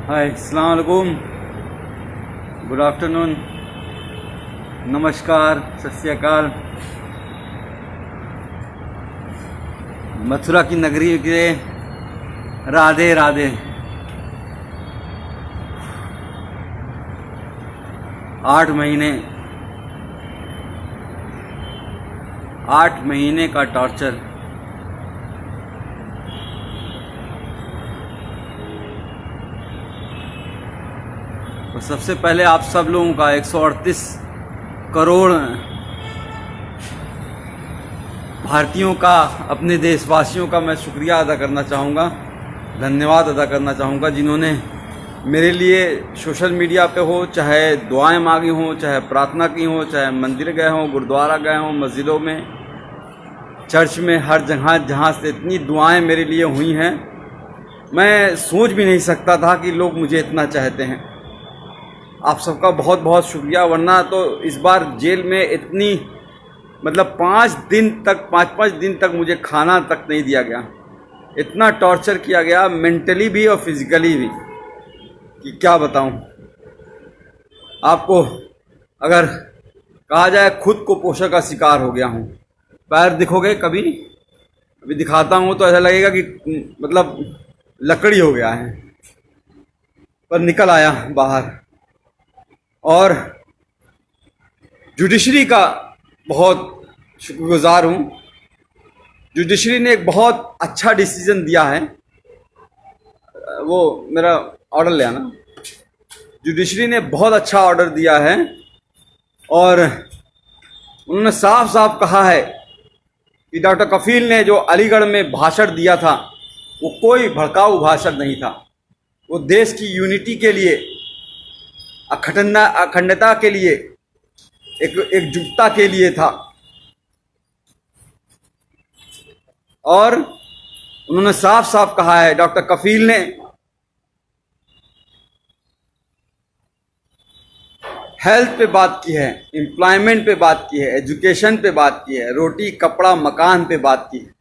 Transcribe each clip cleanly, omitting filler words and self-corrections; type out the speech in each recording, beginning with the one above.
हाय, अस्सलाम वालेकुम, good afternoon, नमस्कार, सत श्री अकाल। मथुरा की नगरी के राधे राधे। आठ महीने का टॉर्चर। तो सबसे पहले आप सब लोगों का 138 करोड़ भारतीयों का, अपने देशवासियों का मैं शुक्रिया अदा करना चाहूँगा, धन्यवाद अदा करना चाहूँगा, जिन्होंने मेरे लिए सोशल मीडिया पे हो, चाहे दुआएं मांगी हों, चाहे प्रार्थना की हो, चाहे मंदिर गए हों, गुरुद्वारा गए हों, मस्जिदों में, चर्च में, हर जगह जहाँ से इतनी दुआएं मेरे लिए हुई हैं, मैं सोच भी नहीं सकता था कि लोग मुझे इतना चाहते हैं। आप सबका बहुत बहुत शुक्रिया। वरना तो इस बार जेल में इतनी, मतलब 5 दिन तक मुझे खाना तक नहीं दिया गया। इतना टॉर्चर किया गया, मेंटली भी और फिजिकली भी, कि क्या बताऊं आपको। अगर कहा जाए, खुद को पोषण का शिकार हो गया हूं। पैर दिखोगे कभी, अभी दिखाता हूं तो ऐसा लगेगा कि मतलब लकड़ी हो गया है, पर निकल आया बाहर। और जुडिशरी का बहुत शुक्रगुजार हूँ। जुडिशरी ने एक बहुत अच्छा डिसीजन दिया है। वो मेरा ऑर्डर ले आना। जुडिशरी ने बहुत अच्छा ऑर्डर दिया है और उन्होंने साफ साफ कहा है कि डॉक्टर कफील ने जो अलीगढ़ में भाषण दिया था, वो कोई भड़काऊ भाषण नहीं था। वो देश की यूनिटी के लिए, अखंडता के लिए, एकजुटता के लिए था। और उन्होंने साफ साफ कहा है, डॉक्टर कफील ने, हेल्थ पे बात की है, एम्प्लॉयमेंट पे बात की है, एजुकेशन पे बात की है, रोटी कपड़ा मकान पे बात की है।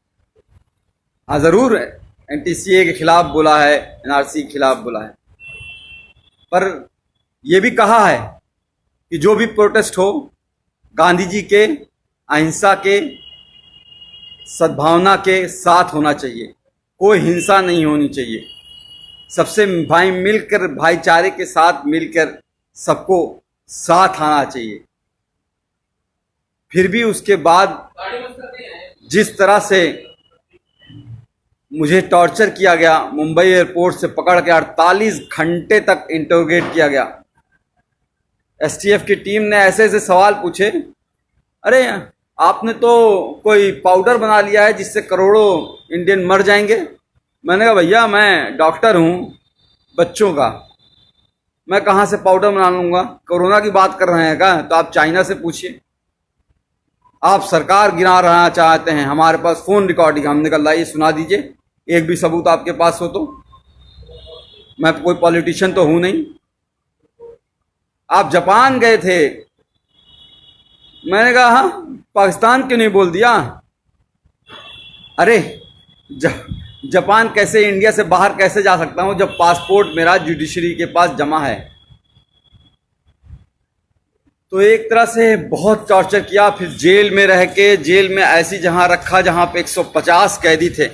हाँ, ज़रूर एनटीसीए के खिलाफ बोला है, एनआरसी के खिलाफ बोला है, पर यह भी कहा है कि जो भी प्रोटेस्ट हो, गांधी जी के अहिंसा के, सद्भावना के साथ होना चाहिए। कोई हिंसा नहीं होनी चाहिए। सबसे मिलकर, भाईचारे के साथ मिलकर सबको साथ आना चाहिए। फिर भी उसके बाद जिस तरह से मुझे टॉर्चर किया गया, मुंबई एयरपोर्ट से पकड़ के 48 घंटे तक इंटरोगेट किया गया। एसटीएफ की टीम ने ऐसे ऐसे सवाल पूछे, अरे आपने तो कोई पाउडर बना लिया है जिससे करोड़ों इंडियन मर जाएंगे। मैंने कहा, भैया मैं डॉक्टर हूँ बच्चों का, मैं कहाँ से पाउडर बना लूँगा? कोरोना की बात कर रहे हैं क्या? तो आप चाइना से पूछिए। आप सरकार गिरा रहना चाहते हैं, हमारे पास फ़ोन रिकॉर्डिंग, हमने कहा लाइए सुना दीजिए, एक भी सबूत आपके पास हो तो। मैं कोई पॉलिटिशियन तो हूँ नहीं। आप जापान गए थे, मैंने कहा हाँ, पाकिस्तान क्यों नहीं बोल दिया? अरे जापान कैसे, इंडिया से बाहर कैसे जा सकता हूं जब पासपोर्ट मेरा जुडिशरी के पास जमा है? तो एक तरह से बहुत टॉर्चर किया। फिर जेल में रह के, जेल में ऐसी जहां रखा जहां पे 150 कैदी थे।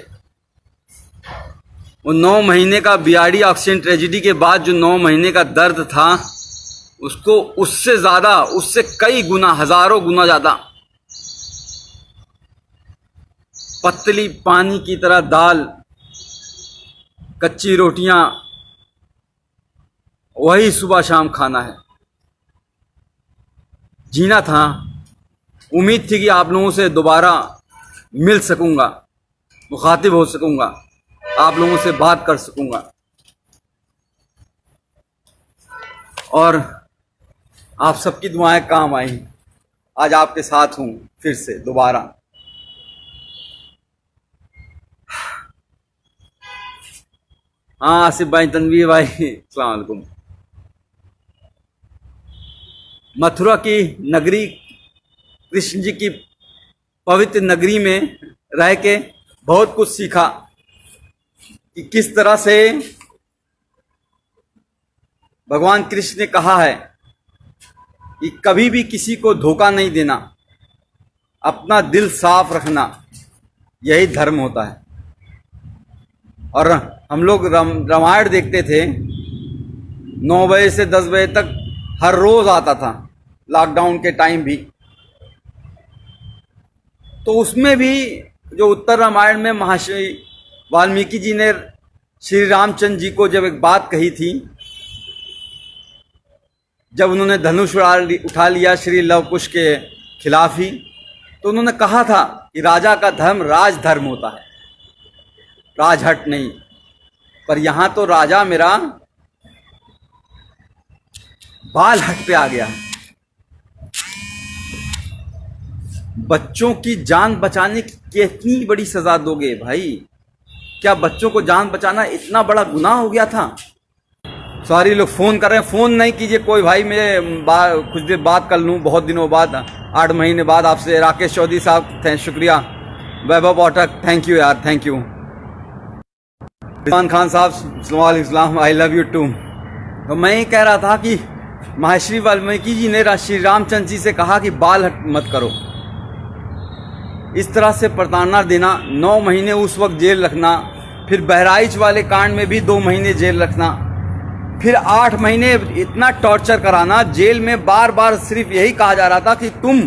वो 9 महीने का बीआरडी ऑक्सीजन ट्रेजिडी के बाद जो 9 महीने का दर्द था, उसको उससे ज्यादा, उससे कई गुना, हजारों गुना ज्यादा पतली पानी की तरह दाल, कच्ची रोटियां, वही सुबह शाम खाना है। जीना था। उम्मीद थी कि आप लोगों से दोबारा मिल सकूंगा, मुखातिब हो सकूंगा, आप लोगों से बात कर सकूंगा, और आप सबकी दुआएं काम आई। आज आपके साथ हूं फिर से दोबारा। हाँ, आसिफ भाई, तनवीर भाई, अस्सलाम वालेकुम। मथुरा की नगरी, कृष्ण जी की पवित्र नगरी में रह के बहुत कुछ सीखा कि किस तरह से भगवान कृष्ण ने कहा है कि कभी भी किसी को धोखा नहीं देना, अपना दिल साफ रखना, यही धर्म होता है। और हम लोग रामायण देखते थे 9 बजे से 10 बजे तक, हर रोज आता था, लॉकडाउन के टाइम भी। तो उसमें भी जो उत्तर रामायण में महर्षि वाल्मीकि जी ने श्री रामचंद्र जी को जब एक बात कही थी, जब उन्होंने धनुष उठा लिया श्री लव कुश के खिलाफ ही, तो उन्होंने कहा था कि राजा का धर्म राजधर्म होता है, राजहट नहीं। पर यहां तो राजा मेरा बाल हट पे आ गया। बच्चों की जान बचाने की कितनी बड़ी सजा दोगे भाई? क्या बच्चों को जान बचाना इतना बड़ा गुनाह हो गया था? सारी लोग फोन कर रहे हैं, फोन नहीं कीजिए कोई भाई, मैं कुछ देर बात कर लूं, बहुत दिनों बाद, 8 महीने बाद आपसे। राकेश चौधरी साहब शुक्रिया, वैभव पाठक थैंक यू यार, थैंक यू। इरफान खान साहब सलाम, आई लव यू टू। तो मैं ये कह रहा था कि महर्षि वाल्मीकि जी ने श्री रामचंद्र जी से कहा कि बाल हट मत करो। इस तरह से प्रताड़ना देना, 9 महीने उस वक्त जेल रखना, फिर बहराइच वाले कांड में भी 2 महीने जेल रखना, फिर 8 महीने इतना टॉर्चर कराना जेल में। बार बार सिर्फ यही कहा जा रहा था कि तुम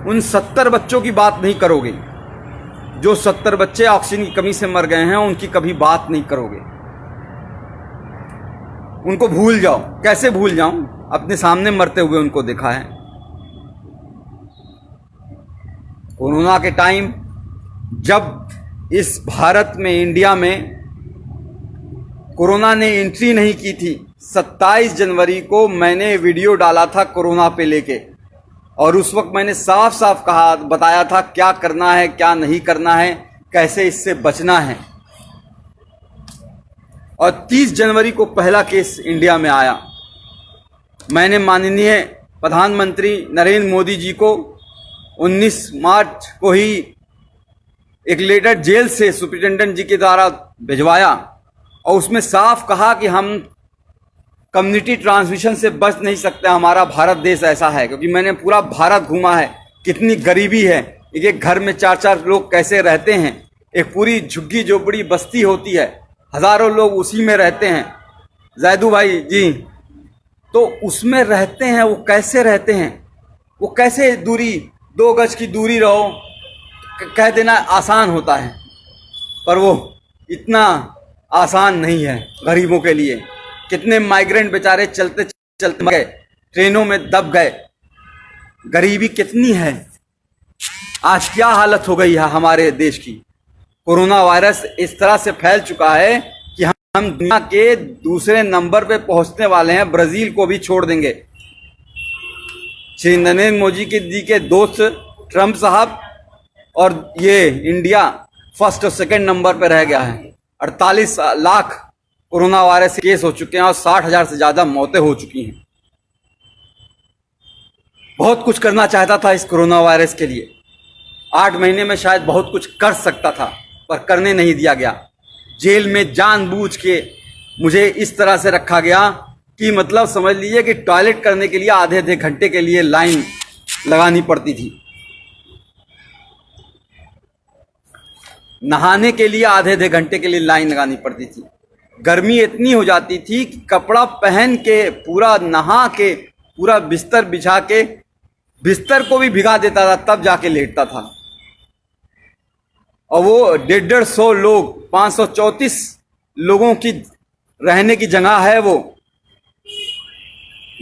उन 70 बच्चों की बात नहीं करोगे, जो 70 बच्चे ऑक्सीजन की कमी से मर गए हैं, उनकी कभी बात नहीं करोगे, उनको भूल जाओ। कैसे भूल जाऊं? अपने सामने मरते हुए उनको देखा है। कोरोना के टाइम जब इस भारत में, इंडिया में कोरोना ने एंट्री नहीं की थी, 27 जनवरी को मैंने वीडियो डाला था कोरोना पे लेके, और उस वक्त मैंने साफ साफ कहा, बताया था क्या करना है, क्या नहीं करना है, कैसे इससे बचना है। और 30 जनवरी को पहला केस इंडिया में आया। मैंने माननीय प्रधानमंत्री नरेंद्र मोदी जी को 19 मार्च को ही एक लेटर जेल से सुप्रिंटेंडेंट जी के द्वारा भिजवाया, और उसमें साफ कहा कि हम कम्युनिटी ट्रांसमिशन से बच नहीं सकते, हमारा भारत देश ऐसा है। क्योंकि मैंने पूरा भारत घूमा है, कितनी गरीबी है, एक घर में 4-4 लोग कैसे रहते हैं, एक पूरी झुग्गी झोपड़ी बस्ती होती है, हजारों लोग उसी में रहते हैं। जैदू भाई जी, तो उसमें रहते हैं, वो कैसे रहते हैं, वो कैसे दूरी, 2 गज की दूरी रहो, कह देना आसान होता है, पर वो इतना आसान नहीं है गरीबों के लिए। कितने माइग्रेंट बेचारे चलते चलते मर गए, ट्रेनों में दब गए। गरीबी कितनी है, आज क्या हालत हो गई है हमारे देश की। कोरोना वायरस इस तरह से फैल चुका है कि हम दुनिया के दूसरे नंबर पे पहुंचने वाले हैं, ब्राजील को भी छोड़ देंगे। श्री नरेंद्र मोदी जी के दोस्त ट्रंप साहब, और ये इंडिया फर्स्ट और सेकंड नंबर पे रह गया है। 48 लाख कोरोना वायरस के केस हो चुके हैं और 60,000 से ज्यादा मौतें हो चुकी हैं। बहुत कुछ करना चाहता था इस कोरोना वायरस के लिए, 8 महीने में शायद बहुत कुछ कर सकता था, पर करने नहीं दिया गया। जेल में जानबूझ के मुझे इस तरह से रखा गया कि मतलब समझ लीजिए कि टॉयलेट करने के लिए आधे घंटे के लिए लाइन लगानी पड़ती थी, नहाने के लिए आधे घंटे के लिए लाइन लगानी पड़ती थी। गर्मी इतनी हो जाती थी कि कपड़ा पहन के, पूरा नहा के, पूरा बिस्तर बिछा के, बिस्तर को भी भिगा देता था, तब जाके लेटता था। और वो 150 लोग, 534 लोगों की रहने की जगह है वो,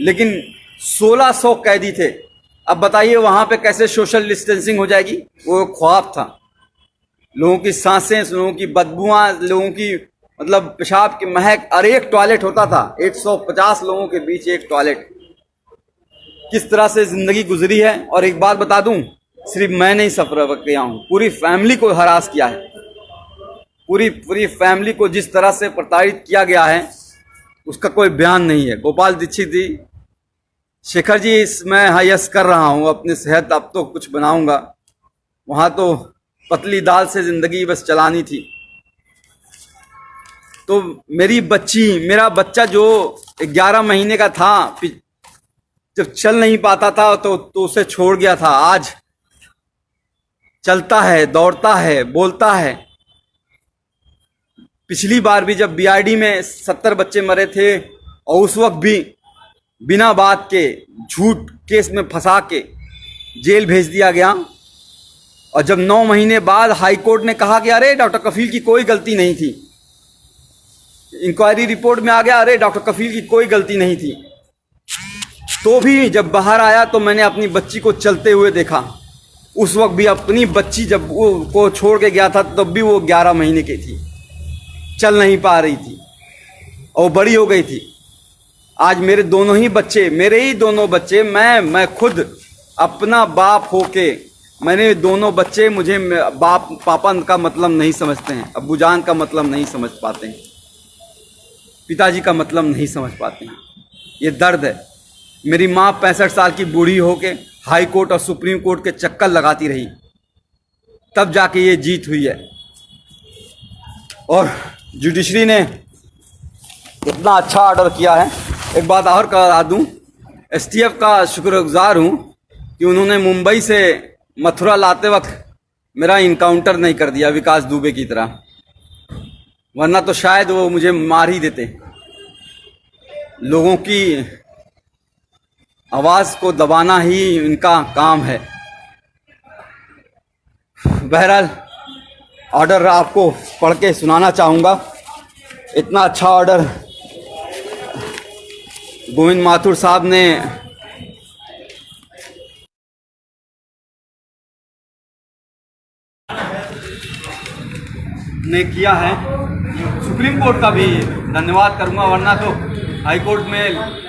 लेकिन 1600 कैदी थे। अब बताइए वहां पे कैसे सोशल डिस्टेंसिंग हो जाएगी? वो ख्वाब था। लोगों की सांसें, लोगों की बदबुआं, लोगों की मतलब पेशाब की महक, और एक टॉयलेट होता था, 150 लोगों के बीच एक टॉयलेट। किस तरह से जिंदगी गुजरी है। और एक बात बता दूं, सिर्फ मैं नहीं सफर किया हूं, पूरी फैमिली को हरास किया है। पूरी फैमिली को जिस तरह से प्रताड़ित किया गया है उसका कोई बयान नहीं है। गोपाल दीक्षित जी, शेखर जी, मैं यस कर रहा हूं अपनी सेहत, अब तो कुछ बनाऊंगा। वहां तो पतली दाल से जिंदगी बस चलानी थी। तो मेरी बच्ची, मेरा बच्चा जो 11 महीने का था, जब चल नहीं पाता था तो उसे छोड़ गया था, आज चलता है, दौड़ता है, बोलता है। पिछली बार भी जब बीआरडी में 70 बच्चे मरे थे और उस वक्त भी बिना बात के झूठ केस में फंसा के जेल भेज दिया गया, और जब 9 महीने बाद हाई कोर्ट ने कहा कि अरे डॉक्टर कफील की कोई गलती नहीं थी, इंक्वायरी रिपोर्ट में आ गया अरे डॉक्टर कफील की कोई गलती नहीं थी, तो भी जब बाहर आया तो मैंने अपनी बच्ची को चलते हुए देखा। उस वक्त भी अपनी बच्ची जब वो को छोड़ के गया था तब भी वो 11 महीने की थी, चल नहीं पा रही थी और बड़ी हो गई थी। आज मेरे दोनों ही बच्चे, मेरे ही दोनों बच्चे, मैं खुद अपना बाप होके, मैंने दोनों बच्चे, मुझे बाप पापा का मतलब नहीं समझते हैं, अब्बूजान का मतलब नहीं समझ पाते हैं, पिताजी का मतलब नहीं समझ पाते हैं। ये दर्द है। मेरी माँ 65 साल की बूढ़ी होके हाई कोर्ट और सुप्रीम कोर्ट के चक्कर लगाती रही, तब जाके ये जीत हुई है। और जुडिशरी ने इतना अच्छा ऑर्डर किया है। एक बात और करा दूं, एसटीएफ का शुक्रगुजार हूं कि उन्होंने मुंबई से मथुरा लाते वक्त मेरा इनकाउंटर नहीं कर दिया विकास दुबे की तरह, वरना तो शायद वो मुझे मार ही देते। लोगों की आवाज़ को दबाना ही इनका काम है। बहरहाल ऑर्डर आपको पढ़ के सुनाना चाहूँगा। इतना अच्छा ऑर्डर गोविंद माथुर साहब ने किया है। सुप्रीम कोर्ट का भी धन्यवाद करूंगा, वरना तो हाई कोर्ट में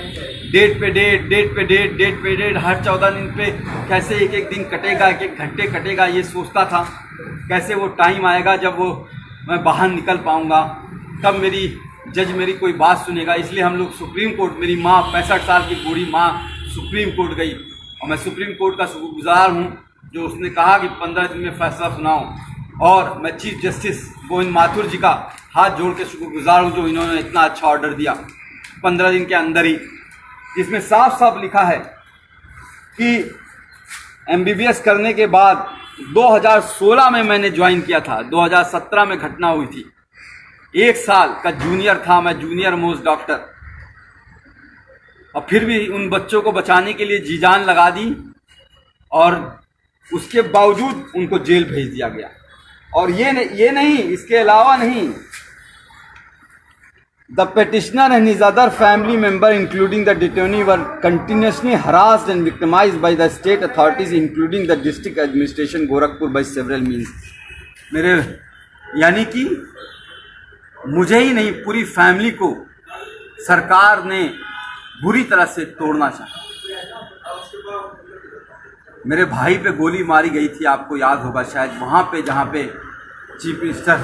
डेट पे डेट हर 14 दिन पे कैसे एक एक दिन कटेगा, एक एक घंटे कटेगा, ये सोचता था कैसे वो टाइम आएगा जब वो मैं बाहर निकल पाऊंगा, तब मेरी जज मेरी कोई बात सुनेगा। इसलिए हम लोग सुप्रीम कोर्ट, मेरी माँ 65 साल की बूढ़ी माँ सुप्रीम कोर्ट गई और मैं सुप्रीम कोर्ट का शुक्रगुजार हूँ जो उसने कहा कि 15 दिन में फैसला सुनाओ। और मैं चीफ जस्टिस गोविंद माथुर जी का हाथ जोड़ के शुक्रगुजार हूँ जो इन्होंने इतना अच्छा ऑर्डर दिया 15 दिन के अंदर ही, जिसमें साफ साफ लिखा है कि एमबीबीएस करने के बाद 2016 में मैंने ज्वाइन किया था, 2017 में घटना हुई थी। 1 साल का जूनियर था मैं, जूनियर मोस्ट डॉक्टर, और फिर भी उन बच्चों को बचाने के लिए जी जान लगा दी और उसके बावजूद उनको जेल भेज दिया गया। और ये नहीं, इसके अलावा नहीं, The petitioner and his other family member, including the detainee, were continuously harassed and victimized by the state authorities, including the district administration Gorakhpur, by several means. मेरे यानी कि मुझे ही नहीं, पूरी फैमिली को सरकार ने बुरी तरह से तोड़ना चाहा। मेरे भाई पे गोली मारी गई थी, आपको याद होगा शायद, वहाँ पे जहाँ पे चीफ मिनिस्टर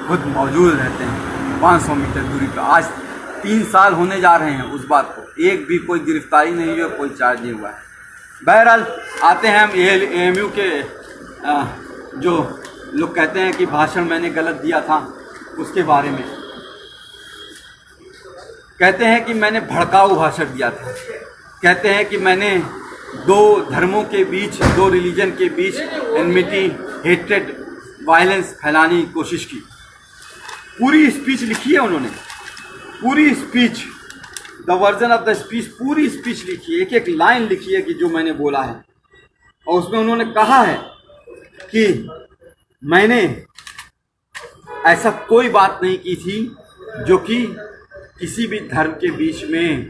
खुद मौजूद रहते हैं 500 मीटर दूरी पर। आज 3 साल होने जा रहे हैं उस बात को, एक भी कोई गिरफ्तारी नहीं हुई, कोई चार्ज नहीं हुआ है। बहरहाल आते हैं हम एएमयू के जो लोग कहते हैं कि भाषण मैंने गलत दिया था उसके बारे में। कहते हैं कि मैंने भड़काऊ भाषण दिया था, कहते हैं कि मैंने 2 धर्मों के बीच, 2 रिलीजन के बीच एनमिटी, हेट्रेड, वायलेंस फैलाने की कोशिश की। पूरी स्पीच लिखी है उन्होंने, पूरी speech, the version of the speech, पूरी स्पीच लिखी है, एक एक लाइन लिखी है कि जो मैंने बोला है। और उसमें उन्होंने कहा है कि मैंने ऐसा कोई बात नहीं की थी जो कि किसी भी धर्म के बीच में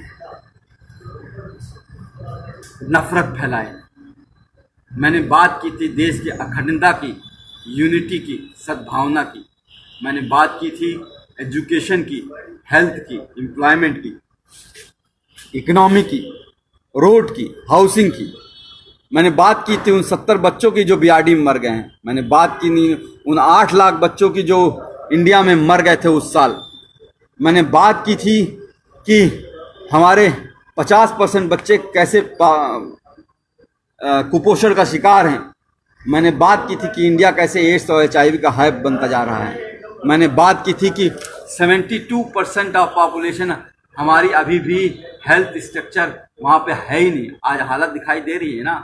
नफरत फैलाए। मैंने बात की थी देश की अखंडता की, यूनिटी की, सद्भावना की। मैंने बात की थी एजुकेशन की, हेल्थ की, एम्प्लॉयमेंट की, इकोनॉमी की, रोड की, हाउसिंग की। मैंने बात की थी उन 70 बच्चों की जो बीआरडी में मर गए हैं। मैंने बात की नहीं उन 8 लाख बच्चों की जो इंडिया में मर गए थे उस साल। मैंने बात की थी कि हमारे 50% बच्चे कैसे कुपोषण का शिकार हैं। मैंने बात की थी कि इंडिया कैसे एड्स और HIV का हब बनता जा रहा है। मैंने बात की थी कि 72% ऑफ पॉपुलेशन हमारी अभी भी हेल्थ स्ट्रक्चर वहाँ पे है ही नहीं। आज हालत दिखाई दे रही है ना।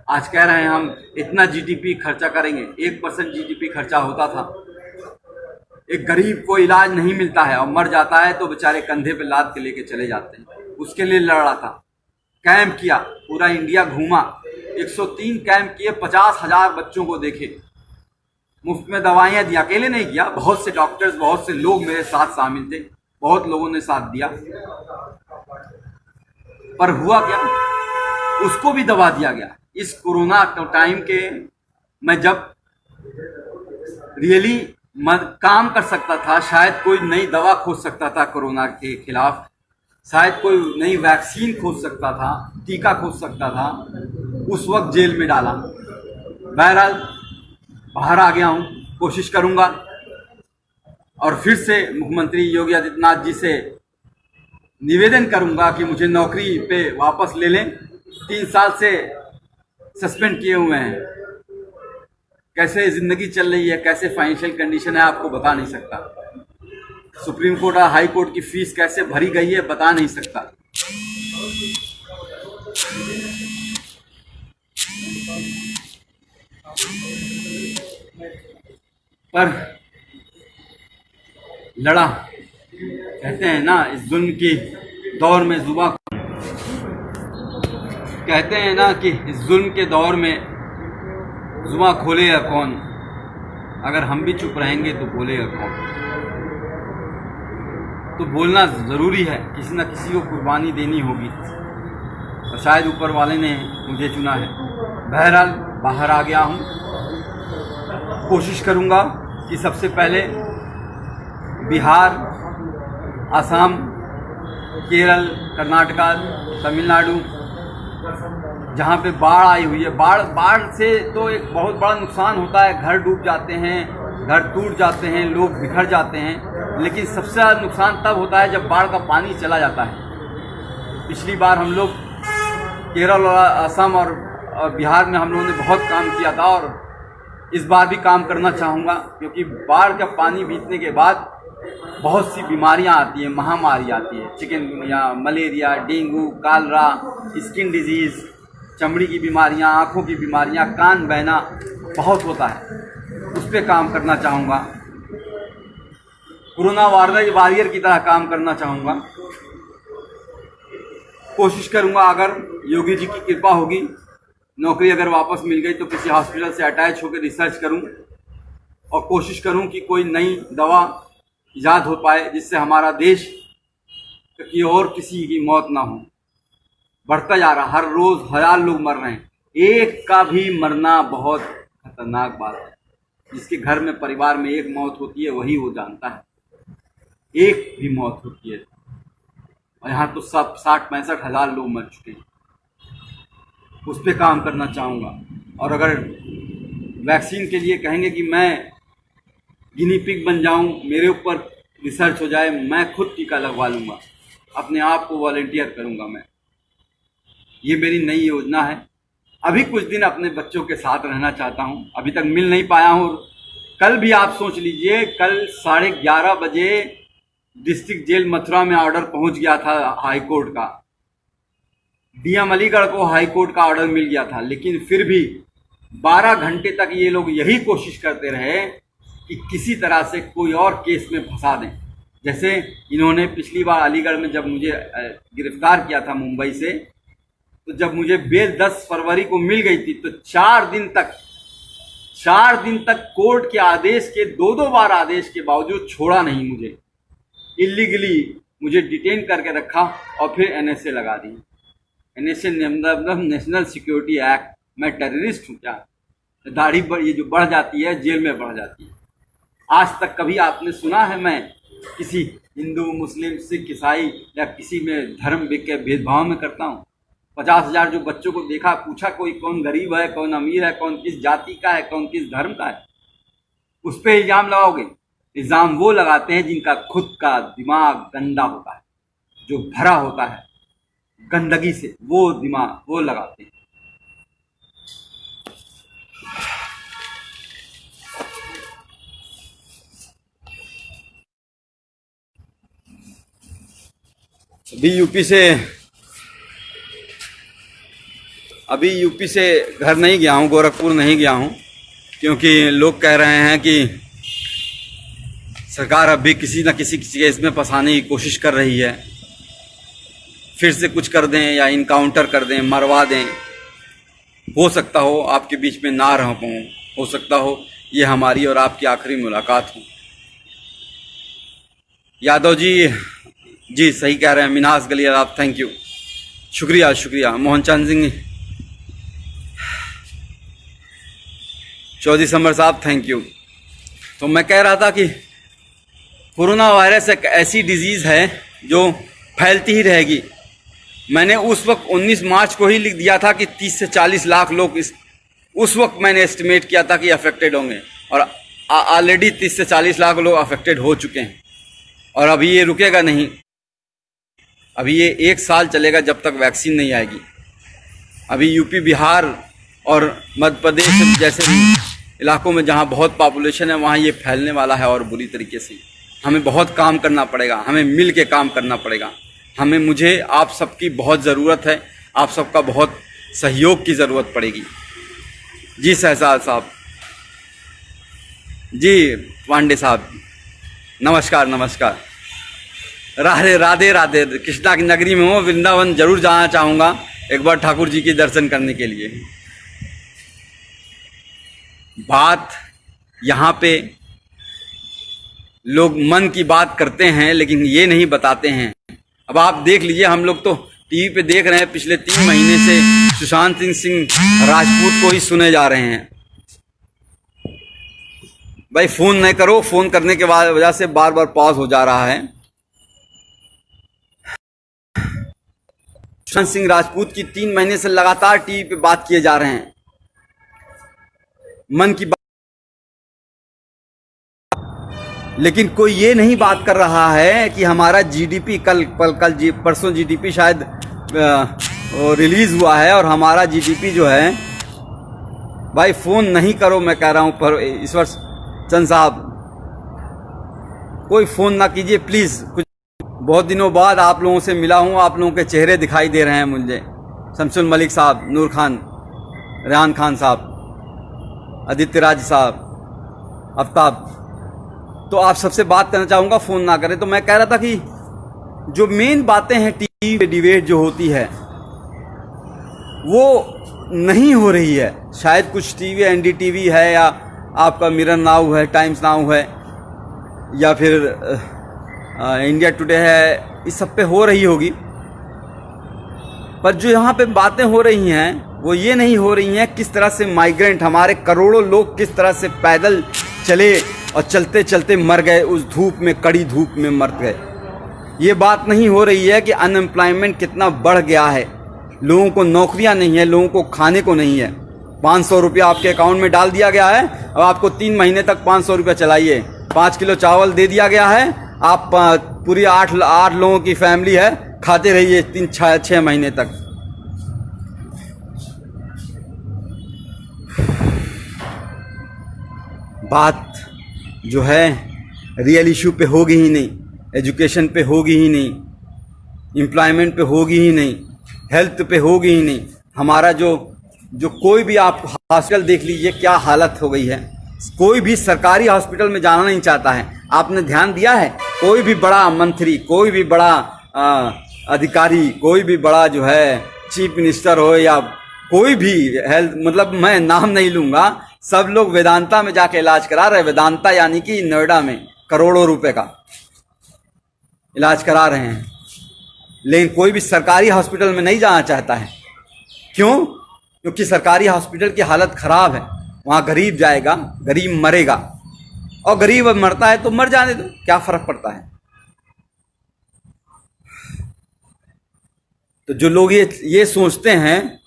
आज कह रहे हैं हम इतना जीडीपी खर्चा करेंगे, 1% जीडीपी खर्चा होता था। एक गरीब को इलाज नहीं मिलता है और मर जाता है तो बेचारे कंधे पे लाद के लेके चले जाते हैं। उसके लिए लड़ रहा था, कैंप किया, पूरा इंडिया घूमा, 103 कैंप किए, 50,000 बच्चों को देखे, मुफ्त में दवाइयाँ दी। अकेले नहीं किया, बहुत से डॉक्टर्स, बहुत से लोग मेरे साथ शामिल थे, बहुत लोगों ने साथ दिया। पर हुआ क्या, उसको भी दबा दिया गया। इस कोरोना टाइम के मैं जब रियली काम कर सकता था, शायद कोई नई दवा खोज सकता था कोरोना के खिलाफ, शायद कोई नई वैक्सीन खोज सकता था, टीका खोज सकता था, उस वक्त जेल में डाला। बहरहाल बाहर आ गया हूँ, कोशिश करूँगा और फिर से मुख्यमंत्री योगी आदित्यनाथ जी से निवेदन करूँगा कि मुझे नौकरी पे वापस ले लें। 3 साल से सस्पेंड किए हुए हैं। कैसे ज़िंदगी चल रही है, कैसे फाइनेंशियल कंडीशन है, आपको बता नहीं सकता। सुप्रीम कोर्ट और हाई कोर्ट की फीस कैसे भरी गई है, बता नहीं सकता। पर लड़ा, कहते हैं ना इस जुल्म की दौर में जुबां, कहते हैं ना कि इस जुल्म के दौर में जुबां खोलेगा कौन। अगर हम भी चुप रहेंगे तो बोलेगा कौन। तो बोलना ज़रूरी है, किसी न किसी को कुर्बानी देनी होगी और शायद ऊपर वाले ने मुझे चुना है। बहरहाल बाहर आ गया हूँ, कोशिश करूँगा कि सबसे पहले बिहार, असम, केरल, कर्नाटका, तमिलनाडु, जहाँ पे बाढ़ आई हुई है, बाढ़ से तो एक बहुत बड़ा नुकसान होता है। घर डूब जाते हैं, घर टूट जाते हैं, लोग बिखर जाते हैं। लेकिन सबसे ज़्यादा नुकसान तब होता है जब बाढ़ का पानी चला जाता है। पिछली बार हम लोग केरल और असम और बिहार में हम लोगों ने बहुत काम किया था और इस बार भी काम करना चाहूँगा, क्योंकि बाढ़ का पानी बीतने के बाद बहुत सी बीमारियां आती हैं, महामारी आती है, chikungunya, malaria, dengue, Kalra, skin disease, चमड़ी की बीमारियां, आँखों की बीमारियां, कान बहना बहुत होता है। उस पर काम करना चाहूँगा, कोरोना वॉरियर की तरह काम करना चाहूँगा। कोशिश करूँगा, अगर योगी जी की कृपा होगी, नौकरी अगर वापस मिल गई तो किसी हॉस्पिटल से अटैच होकर रिसर्च करूँ और कोशिश करूँ कि कोई नई दवा ईजाद हो पाए जिससे हमारा देश की और किसी की मौत ना हो। बढ़ता जा रहा, हर रोज़ 1000 लोग मर रहे हैं। एक का भी मरना बहुत खतरनाक बात है। जिसके घर में, परिवार में एक मौत होती है वही वो जानता है, एक भी मौत होती है। और यहाँ तो सब 60-65 हज़ार लोग मर चुके हैं। उस पर काम करना चाहूँगा। और अगर वैक्सीन के लिए कहेंगे कि मैं गिनी पिग बन जाऊं, मेरे ऊपर रिसर्च हो जाए, मैं खुद टीका लगवा लूँगा, अपने आप को वॉलंटियर करूँगा मैं। ये मेरी नई योजना है। अभी कुछ दिन अपने बच्चों के साथ रहना चाहता हूँ, अभी तक मिल नहीं पाया हूँ। कल भी आप सोच लीजिए, कल 11:30 बजे डिस्ट्रिक्ट जेल मथुरा में ऑर्डर पहुँच गया था हाई कोर्ट का। डीएम अलीगढ़ को हाई कोर्ट का ऑर्डर मिल गया था, लेकिन फिर भी 12 घंटे तक ये लोग यही कोशिश करते रहे कि किसी तरह से कोई और केस में फंसा दें। जैसे इन्होंने पिछली बार अलीगढ़ में जब मुझे गिरफ्तार किया था मुंबई से, तो जब मुझे बेल 10 फरवरी को मिल गई थी तो 4 दिन तक कोर्ट के आदेश के 2-2 बार आदेश के बावजूद छोड़ा नहीं मुझे। इलीगली मुझे डिटेन करके रखा और फिर एनएसए लगा दी। एनएसए मतलब नेशनल सिक्योरिटी एक्ट। मैं टेररिस्ट हूँ क्या? दाढ़ी ये जो बढ़ जाती है, जेल में बढ़ जाती है। आज तक कभी आपने सुना है मैं किसी हिंदू, मुस्लिम, सिख, ईसाई या किसी में धर्म के भेदभाव में करता हूँ? 50,000 जो बच्चों को देखा, पूछा कोई कौन गरीब है, कौन अमीर है, कौन किस जाति का है, कौन किस धर्म का है? उस पर इल्ज़ाम लगाओगे? इल्ज़ाम वो लगाते हैं जिनका खुद का दिमाग गंदा होता है, जो भरा होता है गंदगी से, वो दिमाग वो लगाते हैं। अभी यूपी से घर नहीं गया हूँ, गोरखपुर नहीं गया हूँ, क्योंकि लोग कह रहे हैं कि सरकार अभी किसी न किसी केस में फंसाने की कोशिश कर रही है, फिर से कुछ कर दें या इनकाउंटर कर दें, मरवा दें। हो सकता हो आपके बीच में ना रह पाऊँ, हो सकता हो ये हमारी और आपकी आखिरी मुलाकात हो। यादव जी सही कह रहे हैं, मिनास गलियार आप, थैंक यू, शुक्रिया। मोहन चंद सिंह चौधरी समर साहब, थैंक यू। तो मैं कह रहा था कि कोरोना वायरस एक ऐसी डिजीज़ है जो फैलती ही रहेगी। मैंने उस वक्त 19 मार्च को ही लिख दिया था कि 30 से 40 लाख लोग उस वक्त मैंने एस्टिमेट किया था कि अफेक्टेड होंगे, और ऑलरेडी 30 से 40 लाख लोग अफेक्टेड हो चुके हैं। और अभी ये रुकेगा नहीं, अभी ये 1 साल चलेगा जब तक वैक्सीन नहीं आएगी। अभी यूपी, बिहार और मध्य प्रदेश जैसे इलाकों में जहाँ बहुत पॉपुलेशन है वहाँ ये फैलने वाला है, और बुरी तरीके से। हमें बहुत काम करना पड़ेगा, हमें मिल के काम करना पड़ेगा। मुझे आप सबकी बहुत ज़रूरत है, आप सबका बहुत सहयोग की ज़रूरत पड़ेगी। जी शहजाद साहब, जी पांडे साहब, नमस्कार। राधे राधे। कृष्णा की नगरी में हूँ, वृंदावन जरूर जाना चाहूँगा एक बार ठाकुर जी के दर्शन करने के लिए। बात यहाँ पे लोग मन की बात करते हैं लेकिन ये नहीं बताते हैं। अब आप देख लीजिए, हम लोग तो टीवी पे देख रहे हैं, पिछले 3 महीने से सुशांत सिंह राजपूत को ही सुने जा रहे हैं। भाई फोन नहीं करो, फोन करने के बाद वजह से बार बार पॉज हो जा रहा है। सुशांत सिंह राजपूत की 3 महीने से लगातार टीवी पे बात किए जा रहे हैं, मन की बात, लेकिन कोई ये नहीं बात कर रहा है कि हमारा जीडीपी परसों जीडीपी शायद रिलीज हुआ है, और हमारा जीडीपी जो है, भाई फोन नहीं करो, मैं कह रहा हूं। पर ईश्वर चंद साहब, कोई फोन ना कीजिए प्लीज। कुछ बहुत दिनों बाद आप लोगों से मिला हूं, आप लोगों के चेहरे दिखाई दे रहे हैं मुझे। शमसुल मलिक साहब, नूर खान, रेहान खान साहब, आदित्य राज साहब, आफ्ताब, तो आप सबसे बात करना चाहूँगा, फ़ोन ना करें। तो मैं कह रहा था कि जो मेन बातें हैं टीवी पे डिबेट जो होती है वो नहीं हो रही है। शायद कुछ टीवी, एनडीटीवी है, या आपका मिरर नाउ है, टाइम्स नाउ है, या फिर इंडिया टुडे है, इस सब पे हो रही होगी। पर जो यहाँ पे बातें हो रही हैं वो ये नहीं हो रही हैं किस तरह से माइग्रेंट, हमारे करोड़ों लोग किस तरह से पैदल चले और चलते चलते मर गए, उस धूप में, कड़ी धूप में मर गए। ये बात नहीं हो रही है कि अनएम्प्लॉयमेंट कितना बढ़ गया है, लोगों को नौकरियां नहीं है, लोगों को खाने को नहीं है। 500 रुपया आपके अकाउंट में डाल दिया गया है, अब आपको 3 महीने तक 500 रुपया चलाइए। 5 किलो चावल दे दिया गया है, आप पूरी 8 लोगों की फैमिली है, खाते रहिए 3-6 महीने तक। बात जो है रियल इशू पे होगी ही नहीं, एजुकेशन पे होगी ही नहीं, एम्प्लॉयमेंट पे होगी ही नहीं, हेल्थ पे होगी ही नहीं। हमारा जो कोई भी आप हॉस्पिटल देख लीजिए क्या हालत हो गई है। कोई भी सरकारी हॉस्पिटल में जाना नहीं चाहता है। आपने ध्यान दिया है, कोई भी बड़ा मंत्री, कोई भी बड़ा अधिकारी, कोई भी बड़ा जो है चीफ मिनिस्टर हो या कोई भी हेल्थ, मतलब मैं नाम नहीं लूंगा, सब लोग वेदांता में जाके इलाज करा रहे हैं। वेदांता यानी कि नोएडा में करोड़ों रुपए का इलाज करा रहे हैं, लेकिन कोई भी सरकारी हॉस्पिटल में नहीं जाना चाहता है। क्यों? क्योंकि सरकारी हॉस्पिटल की हालत खराब है। वहाँ गरीब जाएगा, गरीब मरेगा, और गरीब मरता है तो मर जाने दो, क्या फर्क पड़ता है। तो जो लोग ये सोचते हैं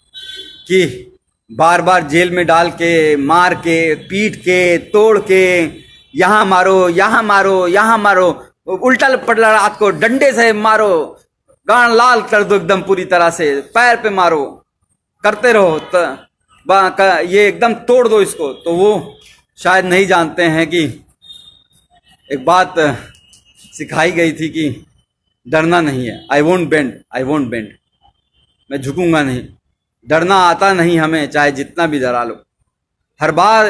कि बार बार जेल में डाल के, मार के, पीट के, तोड़ के, यहाँ मारो, यहाँ मारो, यहाँ मारो, उल्टा पलटा रात को डंडे से मारो, गान लाल कर दो एकदम पूरी तरह से, पैर पे मारो, करते रहो, ये एकदम तोड़ दो इसको, तो वो शायद नहीं जानते हैं कि एक बात सिखाई गई थी कि डरना नहीं है। I won't bend, I won't bend. मैं झुकूंगा नहीं। डरना आता नहीं हमें, चाहे जितना भी डरा लो। हर बार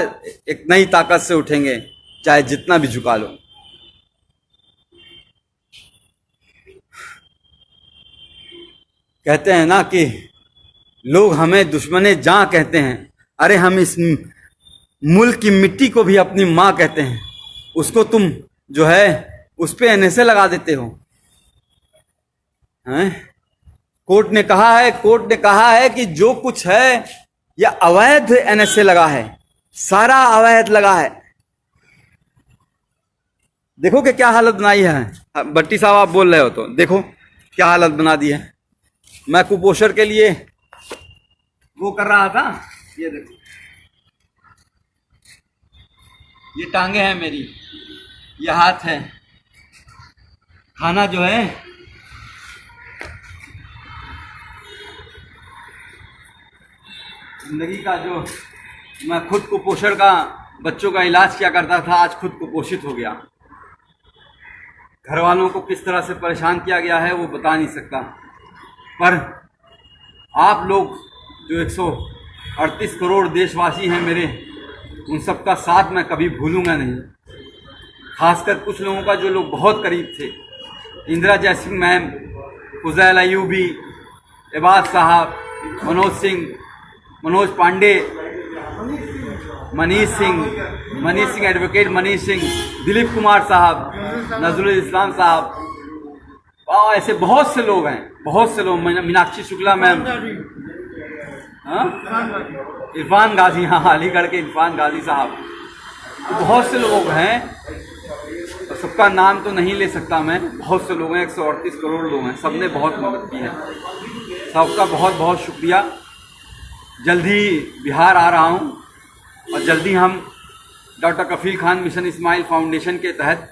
एक नई ताकत से उठेंगे, चाहे जितना भी झुका लो। कहते हैं ना कि लोग हमें दुश्मने जान कहते हैं। अरे हम इस मुल्क की मिट्टी को भी अपनी माँ कहते हैं। उसको तुम जो है उस पे एनएसए लगा देते हो हैं? कोर्ट ने कहा है कि जो कुछ है यह अवैध एनएसए लगा है, सारा अवैध लगा है। देखो कि क्या हालत बनाई है। भट्टी साहब आप बोल रहे हो तो देखो क्या हालत बना दी है। मैं कुपोषण के लिए वो कर रहा था, ये देखो ये टांगे हैं मेरी, ये हाथ है। खाना जो है जिंदगी का, जो मैं खुद कुपोषण का बच्चों का इलाज किया करता था, आज खुद कुपोषित हो गया। घर वालों को किस तरह से परेशान किया गया है वो बता नहीं सकता। पर आप लोग जो 138 करोड़ देशवासी हैं मेरे, उन सबका साथ मैं कभी भूलूंगा नहीं। खासकर कुछ लोगों का जो लोग बहुत करीब थे, इंदिरा जयसिंह मैम, फुजैल अयूबी, इबाद साहब, मनोज पांडे, मनीष सिंह, एडवोकेट मनीष सिंह, दिलीप कुमार साहब, नजरुल इस्लाम साहब, ऐसे बहुत से लोग हैं, बहुत से लोग। मीनाक्षी शुक्ला मैम, इरफान गाजी, हाँ अलीगढ़ के इरफान गाजी साहब, बहुत से लोग हैं। तो सबका नाम तो नहीं ले सकता मैं। बहुत से लोग हैं, 138 करोड़ लोग हैं, सबने बहुत मदद की है। सबका बहुत बहुत शुक्रिया। जल्दी बिहार आ रहा हूँ और जल्दी हम डॉक्टर कफील खान मिशन इस्माइल फाउंडेशन के तहत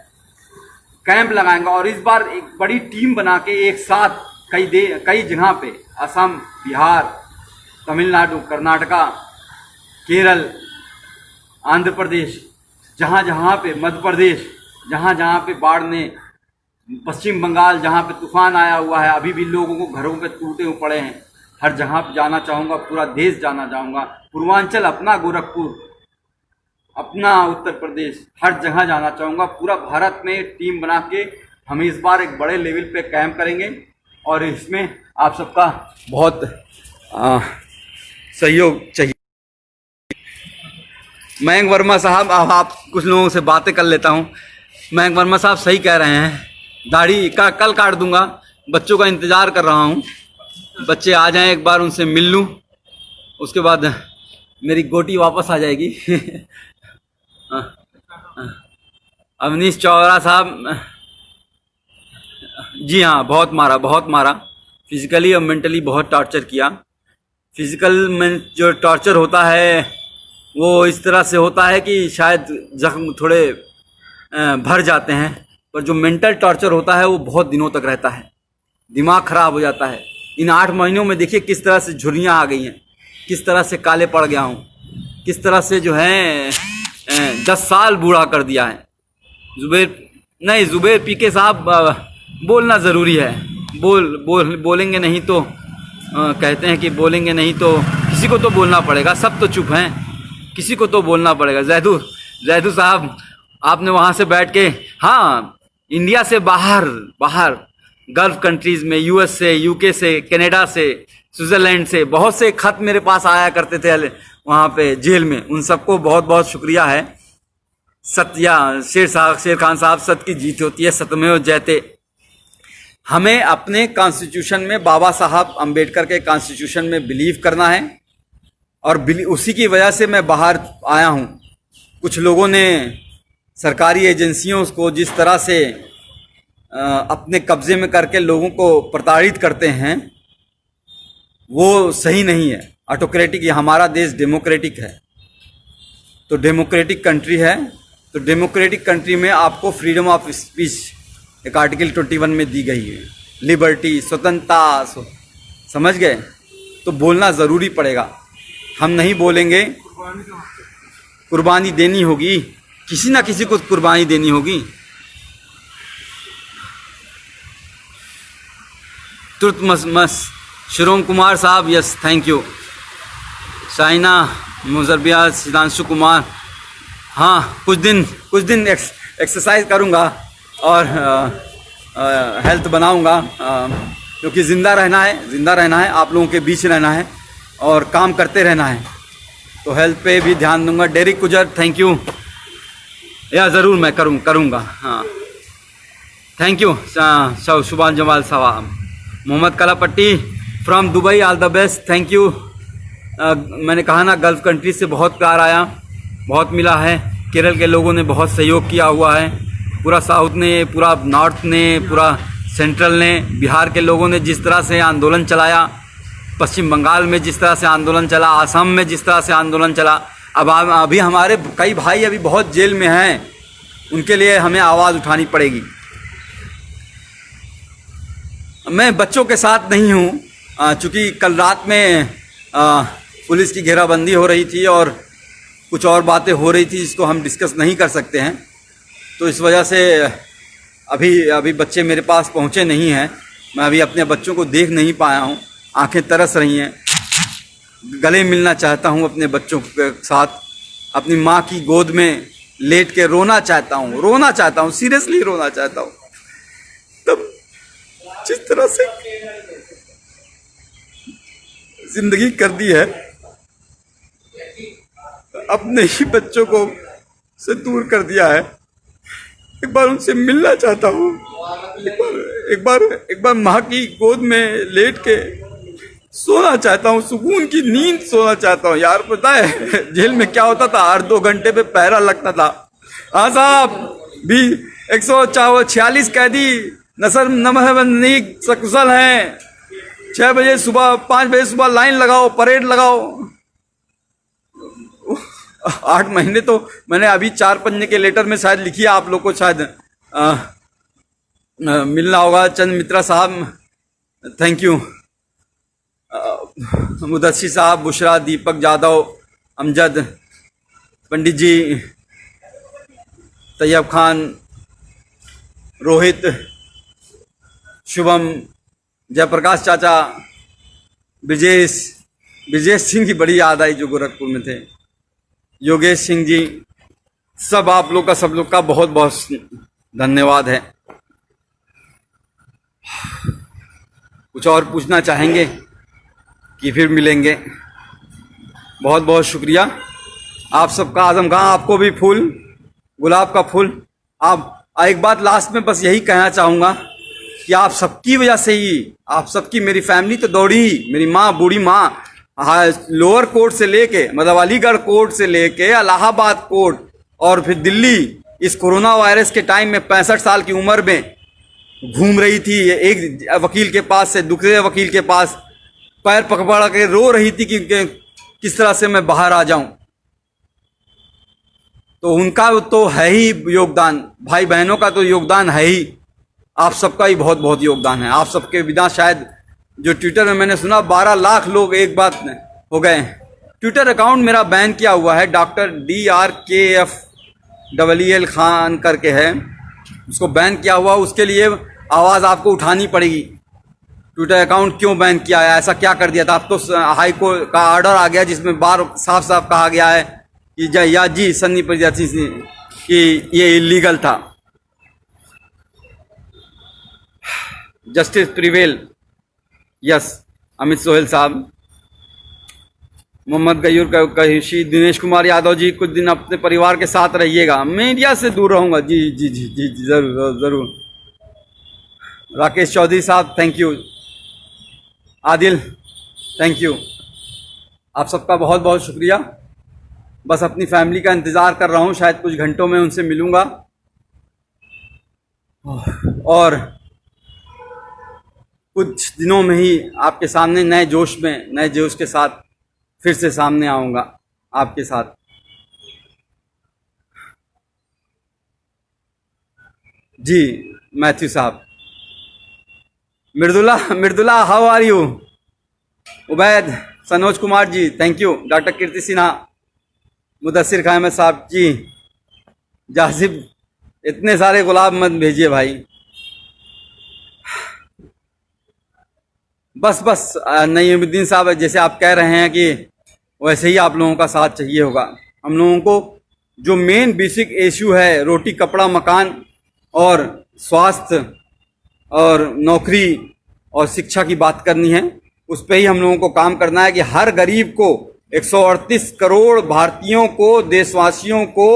कैंप लगाएंगे। और इस बार एक बड़ी टीम बना के एक साथ कई जगह पे, असम, बिहार, तमिलनाडु, कर्नाटका, केरल, आंध्र प्रदेश, जहाँ जहाँ पे, मध्य प्रदेश, जहाँ जहाँ पे बाढ़ ने, पश्चिम बंगाल जहाँ पे तूफान आया हुआ है, अभी भी लोगों को घरों पे टूटे हुए पड़े हैं, हर जगह पे जाना चाहूँगा। पूरा देश जाना चाहूँगा। पूर्वांचल अपना, गोरखपुर अपना, उत्तर प्रदेश, हर जगह जाना चाहूँगा। पूरा भारत में टीम बना के हम इस बार एक बड़े लेवल पे कैंप करेंगे और इसमें आप सबका बहुत सहयोग चाहिए। मयंक वर्मा साहब, अब आप कुछ लोगों से बातें कर लेता हूँ। मयंक वर्मा साहब सही कह रहे हैं, दाढ़ी का कल काट दूंगा। बच्चों का इंतज़ार कर रहा हूँ, बच्चे आ जाएं, एक बार उनसे मिल लूँ, उसके बाद मेरी गोटी वापस आ जाएगी। अवनीश चौरा साहब, जी हाँ, बहुत मारा फिजिकली और मेंटली बहुत टॉर्चर किया। फिजिकल में जो टॉर्चर होता है वो इस तरह से होता है कि शायद जख्म थोड़े भर जाते हैं, पर जो मेंटल टॉर्चर होता है वो बहुत दिनों तक रहता है। दिमाग खराब हो जाता है। इन 8 महीनों में देखिए किस तरह से झुर्रियाँ आ गई हैं, किस तरह से काले पड़ गया हूँ, किस तरह से जो है 10 साल बूढ़ा कर दिया है। जुबैर पीके साहब, बोलना ज़रूरी है। बोलेंगे नहीं तो कहते हैं कि बोलेंगे नहीं तो किसी को तो बोलना पड़ेगा। सब तो चुप हैं, किसी को तो बोलना पड़ेगा। जैदू साहब, आपने वहाँ से बैठ के, हाँ, इंडिया से बाहर गल्फ कंट्रीज़ में, यूएस से, यूके से, कनाडा से, स्विट्ज़रलैंड से बहुत से खत मेरे पास आया करते थे वहाँ पे जेल में। उन सबको बहुत बहुत शुक्रिया है। शेर खान साहब, सत्य की जीत होती है, सत्यमेव जयते। हमें अपने कॉन्स्टिट्यूशन में, बाबा साहब अम्बेडकर के कॉन्स्टिट्यूशन में बिलीव करना है और उसी की वजह से मैं बाहर आया हूँ। कुछ लोगों ने सरकारी एजेंसियों को जिस तरह से अपने कब्जे में करके लोगों को प्रताड़ित करते हैं वो सही नहीं है। ऑटोक्रेटिक, हमारा देश डेमोक्रेटिक है, तो डेमोक्रेटिक कंट्री है, तो डेमोक्रेटिक कंट्री में आपको फ्रीडम ऑफ स्पीच एक आर्टिकल 21 में दी गई है, लिबर्टी, स्वतंत्रता, समझ गए? तो बोलना ज़रूरी पड़ेगा। हम नहीं बोलेंगे, कुर्बानी देनी होगी, किसी ना किसी को कुर्बानी देनी होगी। तुर्तमस शिरोम Kumar sahab, yes thank you. Shaina मुजरबिया, सिद्धांशु कुमार, हाँ कुछ दिन एक्सरसाइज करूँगा और हेल्थ बनाऊँगा, क्योंकि ज़िंदा रहना है, आप लोगों के बीच रहना है और काम करते रहना है, तो हेल्थ पे भी ध्यान दूंगा। डेरिक गुजर, थैंक यू। या ज़रूर मैं करूँगा, हाँ thank you. Subhan Jamal sahab, Mohammed Kalapatti from Dubai, all the best, thank you. मैंने कहा ना, गल्फ़ कंट्री से बहुत प्यार आया, बहुत मिला है। केरल के लोगों ने बहुत सहयोग किया हुआ है, पूरा साउथ ने, पूरा नॉर्थ ने, पूरा सेंट्रल ने, बिहार के लोगों ने जिस तरह से आंदोलन चलाया, पश्चिम बंगाल में जिस तरह से आंदोलन चला, असम में जिस तरह से आंदोलन चला, अब अभी हमारे कई भाई अभी बहुत जेल में हैं, उनके लिए हमें आवाज़ उठानी पड़ेगी। मैं बच्चों के साथ नहीं हूँ, चूँकि कल रात में पुलिस की घेराबंदी हो रही थी और कुछ और बातें हो रही थी जिसको हम डिस्कस नहीं कर सकते हैं, तो इस वजह से अभी बच्चे मेरे पास पहुँचे नहीं हैं। मैं अभी अपने बच्चों को देख नहीं पाया हूँ, आंखें तरस रही हैं, गले मिलना चाहता हूँ अपने बच्चों के साथ, अपनी माँ की गोद में लेट के रोना चाहता हूँ, सीरियसली रोना चाहता हूँ। तब जिस तरह से जिंदगी कर दी है, अपने ही बच्चों को से दूर कर दिया है, एक बार उनसे मिलना चाहता हूँ, एक बार माँ की गोद में लेट के सोना चाहता हूँ, सुकून की नींद सोना चाहता हूँ। यार पता है जेल में क्या होता था, हर 2 घंटे पे पहरा लगता था। हाँ साहब, भी 146 कैदी नसर नमहबंदी सकुशल हैं, 6 बजे सुबह, 5 बजे सुबह लाइन लगाओ, परेड लगाओ। 8 महीने तो मैंने अभी 4 पन्ने के लेटर में शायद लिखी है, आप लोग को शायद मिलना होगा। चंद मित्रा साहब, थैंक यू। मुदस्सी साहब, बुशरा, दीपक जादव, अमजद, पंडित जी, तैयब खान, रोहित, शुभम, जयप्रकाश चाचा, ब्रिजेश सिंह की बड़ी याद आई जो गोरखपुर में थे, योगेश सिंह जी, सब आप लोग का बहुत बहुत धन्यवाद है। कुछ और पूछना चाहेंगे कि फिर मिलेंगे? बहुत बहुत शुक्रिया आप सबका। आजम खां, आपको भी फूल, गुलाब का फूल। आप एक बात लास्ट में बस यही कहना चाहूँगा कि आप सबकी वजह से ही, आप सबकी, मेरी फैमिली तो दौड़ी, मेरी माँ, बूढ़ी माँ, लोअर कोर्ट से लेके, मतलब अलीगढ़ कोर्ट से लेके इलाहाबाद कोर्ट और फिर दिल्ली, इस कोरोना वायरस के टाइम में 65 साल की उम्र में घूम रही थी, एक वकील के पास से दूसरे वकील के पास, पैर पकड़ के रो रही थी कि किस तरह से मैं बाहर आ जाऊं। तो उनका तो है ही योगदान, भाई बहनों का तो योगदान है ही, आप सबका ही बहुत बहुत योगदान है। आप सबके बिना शायद, जो ट्विटर में मैंने सुना 12 लाख लोग एक बात हो गए। ट्विटर अकाउंट मेरा बैन किया हुआ है, डॉक्टर DRKFEL खान करके है, उसको बैन किया हुआ, उसके लिए आवाज़ आपको उठानी पड़ेगी। ट्विटर अकाउंट क्यों बैन किया है, ऐसा क्या कर दिया था? अब तो हाई कोर्ट का ऑर्डर आ गया जिसमें बार साफ साफ कहा गया है कि जी सन्नी प्रजाति कि ये इलीगल था। Justice prevail, yes. Amit Sohail साहब, मोहम्मद गयूर कहिशी, दिनेश कुमार यादव जी, कुछ दिन अपने परिवार के साथ रहिएगा, मीडिया से दूर रहूँगा। जी जी जी जी जी, ज़रूर ज़रूर। राकेश चौधरी साहब, thank you. Adil, thank you. आप सबका बहुत बहुत शुक्रिया। बस अपनी फैमिली का इंतज़ार कर रहा हूँ, शायद कुछ घंटों में उनसे मिलूँगा और कुछ दिनों में ही आपके सामने नए जोश के साथ फिर से सामने आऊँगा आपके साथ। जी Matthew sahab. Mridula how are you? Ubaid, Sanoj Kumar ji, thank you. Doctor Kirti Sinha, Mudassir Khan Ahmed sahab ji, जासिब, इतने सारे गुलाब मत भेजिए भाई। बस नईमुद्दीन साहब, जैसे आप कह रहे हैं कि वैसे ही आप लोगों का साथ चाहिए होगा। हम लोगों को जो मेन बेसिक इशू है, रोटी कपड़ा मकान और स्वास्थ्य और नौकरी और शिक्षा की बात करनी है, उस पर ही हम लोगों को काम करना है कि हर गरीब को, 138 करोड़ भारतीयों को, देशवासियों को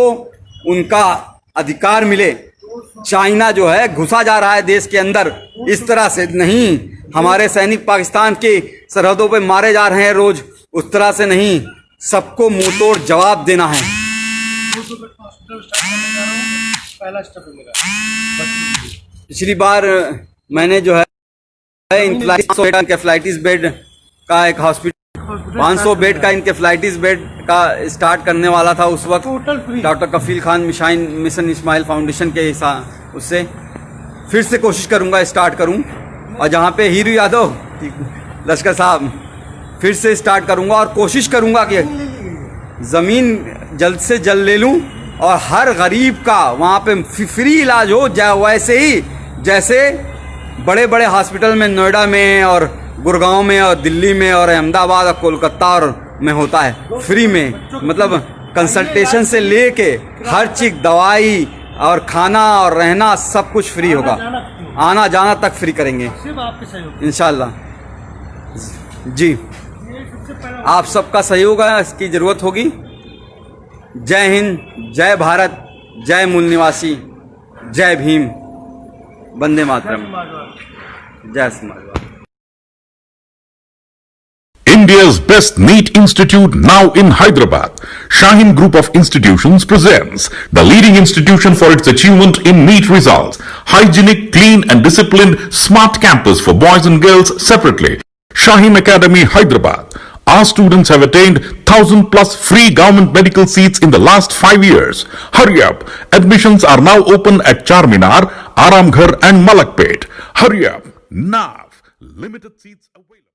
उनका अधिकार मिले। चाइना जो है घुसा जा रहा है देश के अंदर, इस तरह से नहीं। हमारे सैनिक पाकिस्तान की सरहदों पे मारे जा रहे हैं रोज, उस तरह से नहीं। सबको मुंह तोड़ जवाब देना है। पिछली बार मैंने जो है इंकेफ्लाइटिस बेड का एक हॉस्पिटल, 500 बेड का इंकेफ्लाइटिस बेड का स्टार्ट करने वाला था उस वक्त डॉक्टर कफील खान मिशन इस्माइल फाउंडेशन के हिसाब, उससे फिर से कोशिश करूंगा स्टार्ट करूं। और जहां पे हीरू यादव लश्कर साहब, फिर से स्टार्ट करूंगा और कोशिश करूंगा कि ज़मीन जल्द से जल्द ले लूं और हर गरीब का वहां पे फ्री इलाज हो, वैसे ही जैसे बड़े बड़े हॉस्पिटल में नोएडा में और गुड़गांव में और दिल्ली में और अहमदाबाद और कोलकाता और में होता है, फ्री में। मतलब कंसल्टेशन से लेके हर चीज, दवाई और खाना और रहना सब कुछ फ्री होगा, आना जाना तक फ्री करेंगे इंशाल्लाह। जी, आप सबका सहयोग है, इसकी जरूरत होगी। जय हिंद, जय भारत, जय मूल निवासी, जय भीम, वंदे मातरम, जय समाजवाद। India's best NEET institute now in Hyderabad. Shaheen Group of Institutions presents the leading institution for its achievement in NEET results. Hygienic, clean and disciplined smart campus for boys and girls separately. Shaheen Academy, Hyderabad. Our students have attained 1,000 plus free government medical seats in the last 5 years. Hurry up. Admissions are now open at Charminar, Aramghar and Malakpet. Hurry up. Now. Limited seats available.